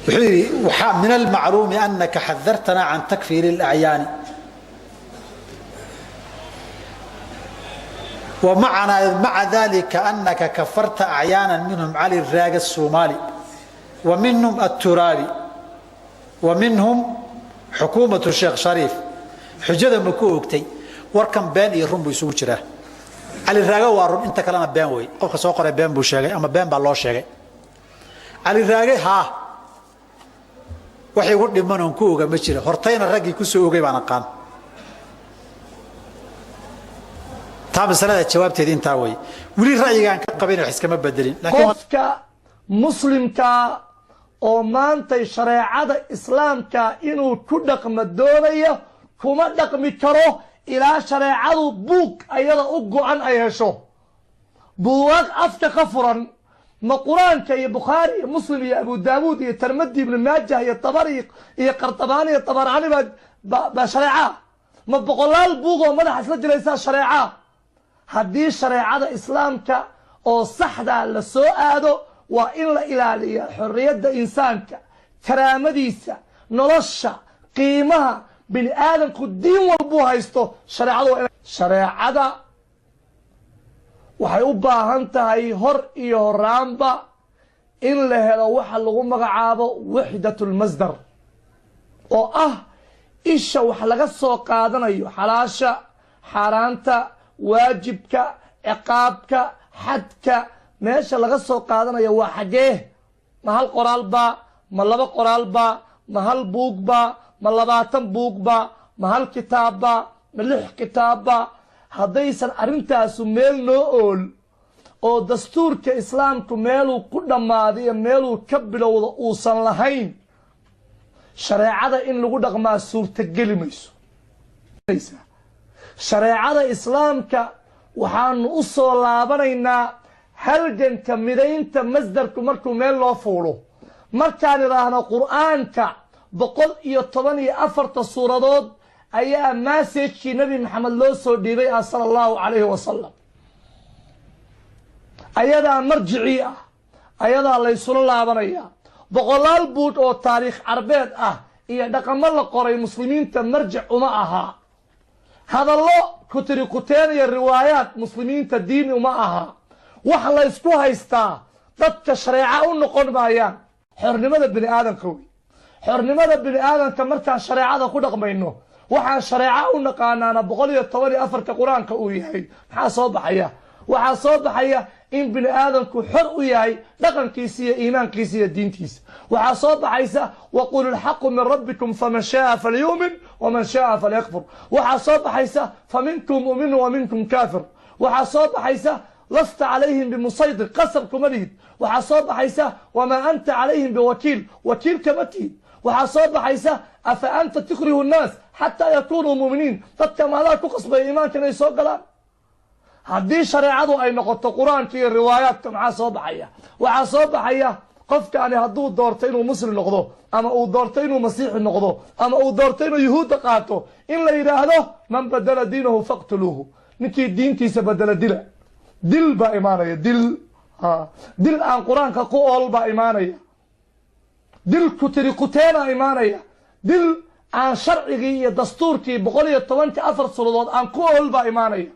من المعلوم أنك حذرتنا عن تكفير الأعيان مع ذلك أنك كفرت أعيانا منهم علي الراق الصومالي ومنهم الترابي ومنهم حكومة الشيخ شريف حجة مكوكتي وركم بين يرم بيسوق جراه علي الراق وارم أنت كلام بين وي أو كسوقر بين بوشجع أما بين بالله شجع علي الراق ها waxay ugu dhimanaan kuuga ma jira hortayna ragii ku soo ogay baan aqaan taa masalada jawaabteed inta way wali ra'yigan ka qabin wax iskama bedelin laakiin qofka muslimka oo maanta shariicada islaamka inuu ku dhaqmo doonayo kuma dhaqmi karo ilaa shariicadu buug ayada u go'an ay hesho buugaag afka ka furan ما قرآن كي بخاري مسلم يا أبو داود يا ترمذي بن ماجه يا طبري يا قرطباني يا طبراني بشريعة ما بقولال بوغو ما راح يسجل ليس شريعة هدي شريعة الإسلام ك أو صحدا للسوء هذا وإلا إلى حرية الإنسان كرامة ديسة نلشة قيمها بني آدم كدين والبوها يستو شريعة waxay u baahan tahay hor iyo horaanba in la helo waxa lagu magacaabo wahdatul masdar oo ah isha wax laga soo qaadanayo xalaasha xaraanta waajibka ciqaabka xadka meesha laga soo qaadanayo waa xagee ma hal qoraalba ma laba qoraalba ma hal buugba ma 20 buugba ma hal kitaabba ma 6 kitaabba haddaysan arrintaasu meel noo ool oo dastuurka islaamku meeluu ku dhammaaday meeluu ka bilowdo uusan lahayn shareecada in lagu dhaqmaa suurtageli mayso shareecada islaamka waxaanu u soo laabanaynaa halganka midaynta masdarku markuu meel loo fuulo markaan idhaahno qur'aanka 114 suuradood ayaa message nabi maxamed loo soo dhiibay sallallahu alayhi wasallam ayada marjici ah ayada la isula laabanaya boqolaal buud oo taariikh arbeed ah iyo dhaqamo la qoray muslimiinta marjic uma aha hadallo kutiri kuteen iyo riwaayaat muslimiinta diin uma aha wax la isku haystaa dadka shariica u noqon maayaan xornimada bini aadamka way xornimada bini aadamka markaan shariicada ku dhaqmayno waxaan shariica u naqaanaana 114 quraanka uu yahay maxaa soo baxaya waxa soo baxaya in bini aadamku xor u yahay dhaqankiisa iyo iimaankiisa iyo diintiisa waxa soo baxaysa waqulul haqqu min rabbikum faman shaa falyu'min waman shaa falyakfur waxa soo baxaysa faminkum mu'min wa minkum kafir waxa soo baxaysa lasta alayhim bimusaydir qasabkum alihid waxa soo baxaysa wama anta alayhim biwakil wakil kamatid waxa soo baxaysa afa anta tukrihu an-nas حتى يكونوا مؤمنين تتكلم على كقصب إيمان كنا يسوق لا هدي شريعته أي نقطة قرآن كي الروايات كم عصاب حية وعصاب حية قف كان يهدو دورتين ومصر نقضه أما أو دورتين ومسيح نقضه أما أو دورتين يهود قاتو إن لا يراهده من بدل دينه فاقتلوه نكي دين كيس بدل دل بإيمانية دل عن قرآن كقول بإيمانية دل كتري كتينا إيمانية دل عن شرعي دستوركي 114 سنوات عن كل با إيمانية